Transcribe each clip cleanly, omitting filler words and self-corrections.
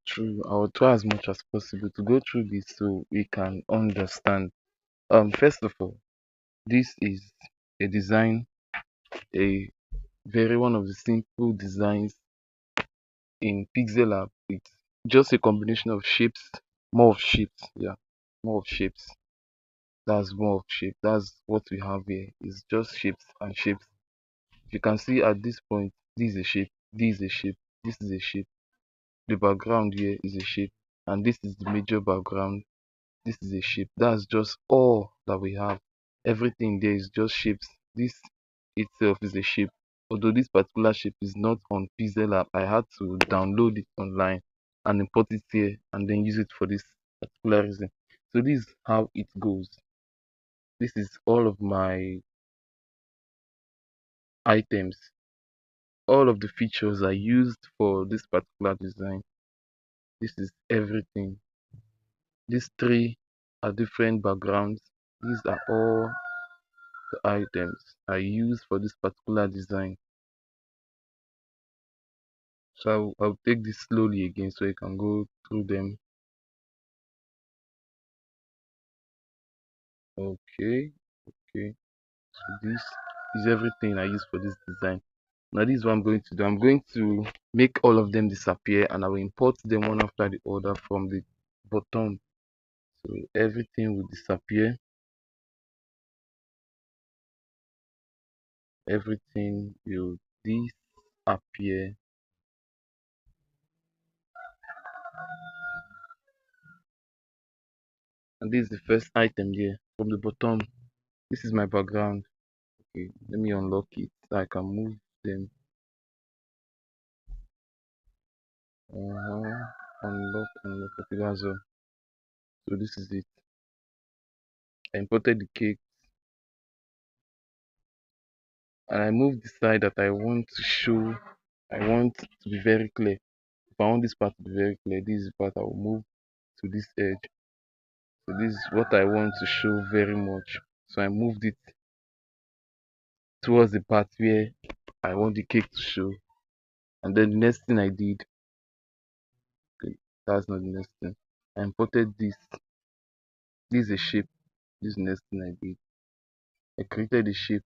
True. I will try as much as possible to go through this so we can understand. First of all, this is a design, a very one of the simple designs in Pixellab. It's just a combination of shapes, more of shapes, yeah, more of shapes. That's more of shape. That's what we have here. It's just shapes and shapes. You can see at this point, this is a shape, this is a shape, this is a shape. The background here is a shape, and this is the major background. This is a shape. That's just all that we have. Everything there is just shapes. This itself is a shape. Although this particular shape is not on Pixellab, I had to download it online and import it here and then use it for this particular reason. So this is how it goes. This is all of my items. All of the features I used for this particular design. This is everything. These three are different backgrounds. These are all the items I use for this particular design. So I'll take this slowly again so I can go through them. Okay, okay. So this is everything I use for this design. Now this is what I'm going to do. I'm going to make all of them disappear and I will import them one after the other from the bottom. So everything will disappear. Everything will disappear. And this is the first item here from the bottom. This is my background. Okay, let me unlock it so I can move them. Unlock. Okay, that's all. So this is it. I imported the cake and I moved the side that I want to show. I want to be very clear. If I want this part to be very clear, this is the part I will move to this edge. So this is what I want to show very much. So I moved it towards the part where I want the cake to show. And then the next thing I did, okay, that's not the next thing. I imported this. This is a shape. This is the next thing I did. I created a shape.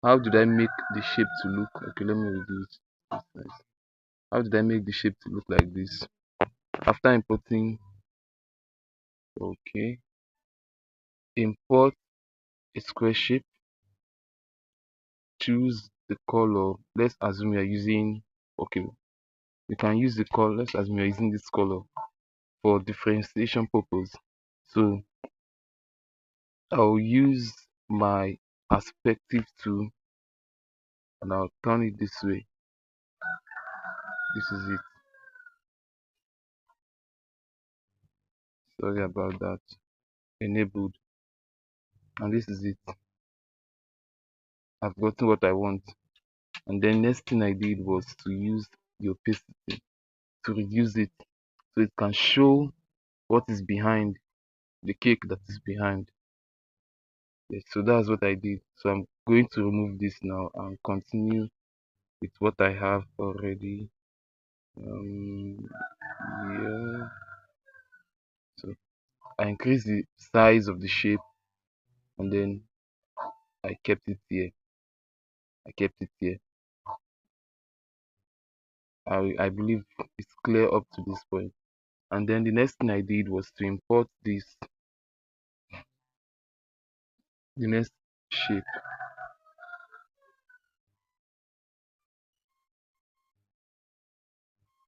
How did I make the shape to look? Okay, let me reduce this size. How did I make the shape to look like this? After importing, okay, import a square shape, choose the color. Let's assume we are using, okay, we can use the color. Let's assume we are using this color for differentiation purpose. So I'll use my perspective tool and I'll turn it this way. This is it. Sorry about that. Enabled. And this is it. I've gotten what I want. And then next thing I did was to use the opacity to reduce it so it can show what is behind the cake that is behind. Yes, so that's what I did. So I'm going to remove this now and continue with what I have already. Yeah. So I increased the size of the shape and then I kept it here. I kept it here. I believe it's clear up to this point. And then the next thing I did was to import this, the next shape.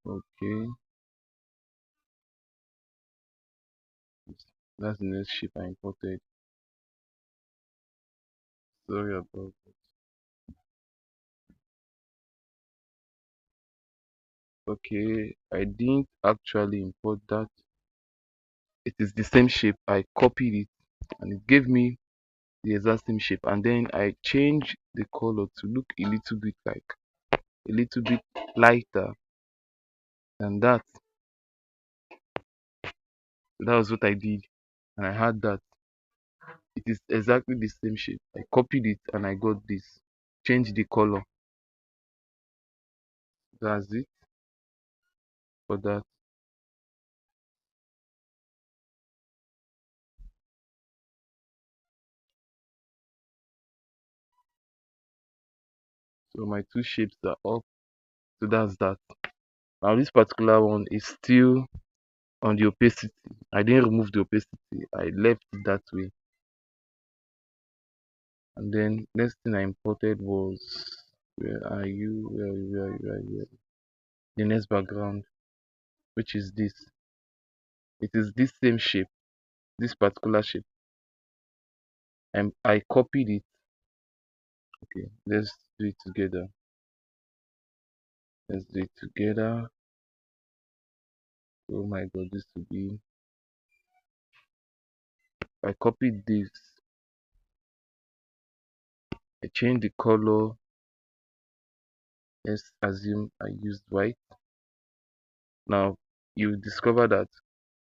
Okay, that's the next shape I imported. Sorry about that. Okay, I didn't actually import that. It is the same shape. I copied it and it gave me the exact same shape. And then I changed the color to look a little bit like a little bit lighter than that. So that was what I did. And I had that. It is exactly the same shape. I copied it and I got this. Change the color. That's it. for that. So my two shapes are up. So that's that. Now this particular one is still on the opacity. I didn't remove the opacity. I left it that way. And then next thing I imported was, where are you? Where are you? Where are you? Where are you? The next background, which is this. It is this same shape, this particular shape. And I copied it. Okay, let's do it together. Let's do it together. Oh my god, this will be. I copied this. I changed the color. Let's assume I used white. Now you discover that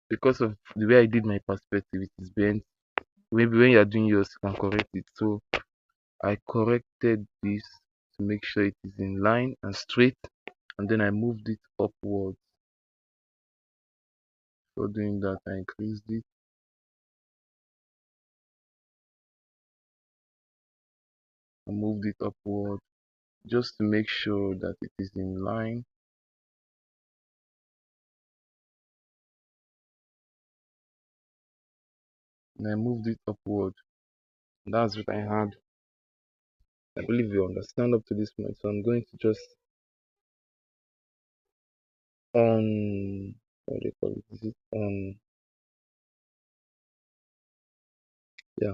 because of the way I did my perspective, it is bent. Maybe when you are doing yours, you can correct it. So I corrected this to make sure it is in line and straight, and then I moved it upwards. For doing that, I increased it. I moved it upward just to make sure that it is in line. And I moved it upward. That's what I had. I believe you understand up to this point. So I'm going to just on, what do you call it? Is it on? Yeah,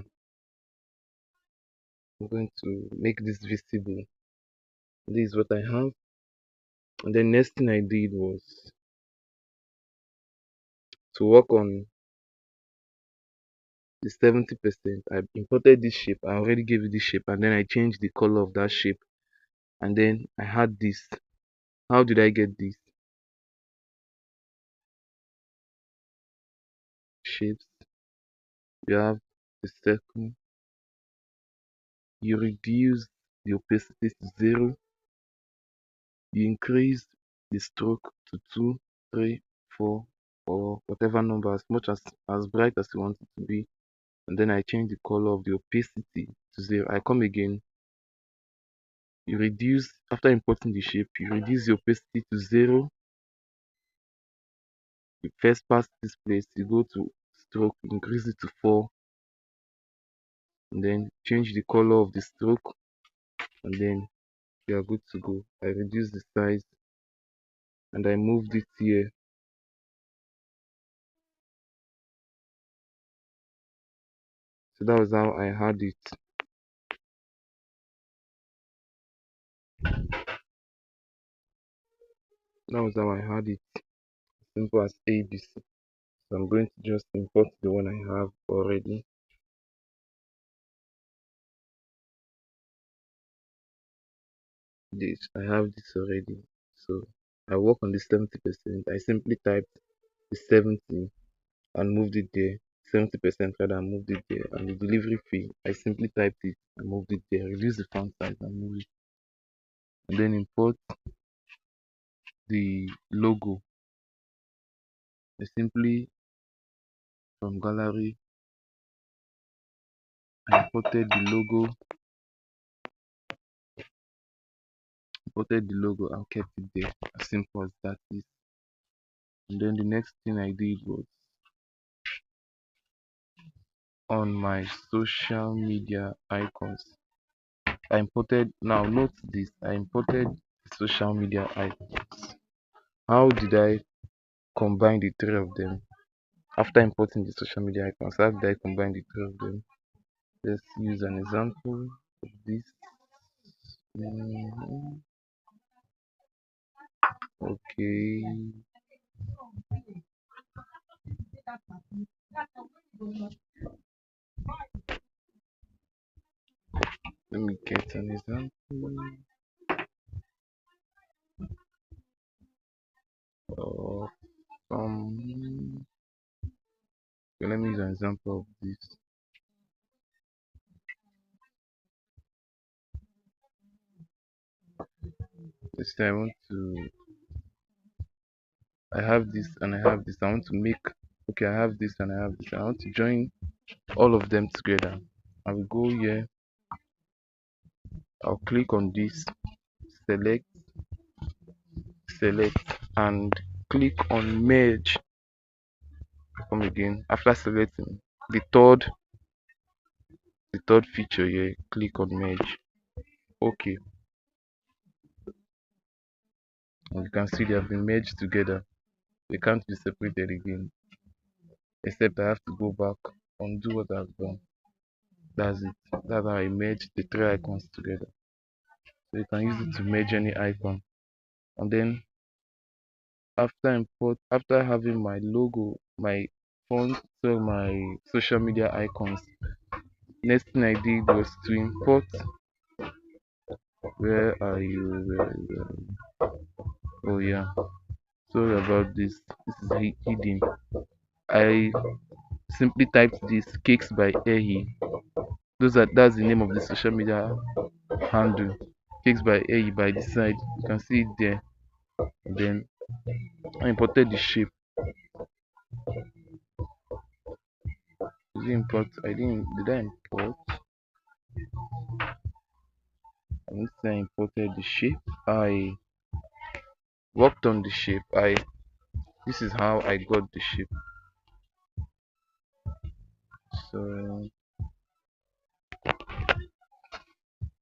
I'm going to make this visible. This is what I have. And then next thing I did was to work on the 70%. I imported this shape. I already gave it this shape, and then I changed the color of that shape. And then I had this. How did I get this? Shapes. You have the circle. You reduce the opacity to 0. You increase the stroke to 2, 3, 4, or whatever number, as much as bright as you want it to be. And then I change the color of the opacity to 0. I come again. You reduce, after importing the shape, you reduce the opacity to 0. You first pass this place, you go to stroke, increase it to 4, and then change the color of the stroke, and then you are good to go. I reduce the size and I moved it here. So that was how I had it. That was how I had it. Simple as ABC. So I'm going to just import the one I have already. This I have this already. So I work on the 70%. I simply typed the 70 and moved it there. 70% rather, and moved it there. And the delivery fee, I simply typed it and moved it there. Reduce the font size and move it. And then import the logo. I simply from gallery I imported the logo, and kept it there. As simple as that is. And then the next thing I did was on my social media icons. I imported, now note this, I imported the social media icons. How did I combine the three of them? After importing the social media icons, how did I combine the three of them? Let's use an example of this. Mhm. Okay, let me get an example of okay, let me use an example of this. Let's say I want to I have this and I have this. I want to make, okay, I have this and I have this. I want to join all of them together. I will go here. I'll click on this, select, select, and click on merge. Come again. After selecting the third feature here, click on merge. Okay, and you can see they have been merged together. They can't be separated again, except I have to go back, undo what I've done. That's it. That's how I merge the three icons together. So you can use it to merge any icon. And then after having my logo, my font, so my social media icons, next thing I did was to import. Where are you? Oh yeah. Sorry about this. This is hidden. I simply typed this cakes by Ehi. That's the name of the social media handle. Cakes by Ehi by the side. You can see it there. And then I imported the shape. Did I import? I didn't. Did I import? I didn't say I imported the shape. I worked on the shape. This is how I got the shape. So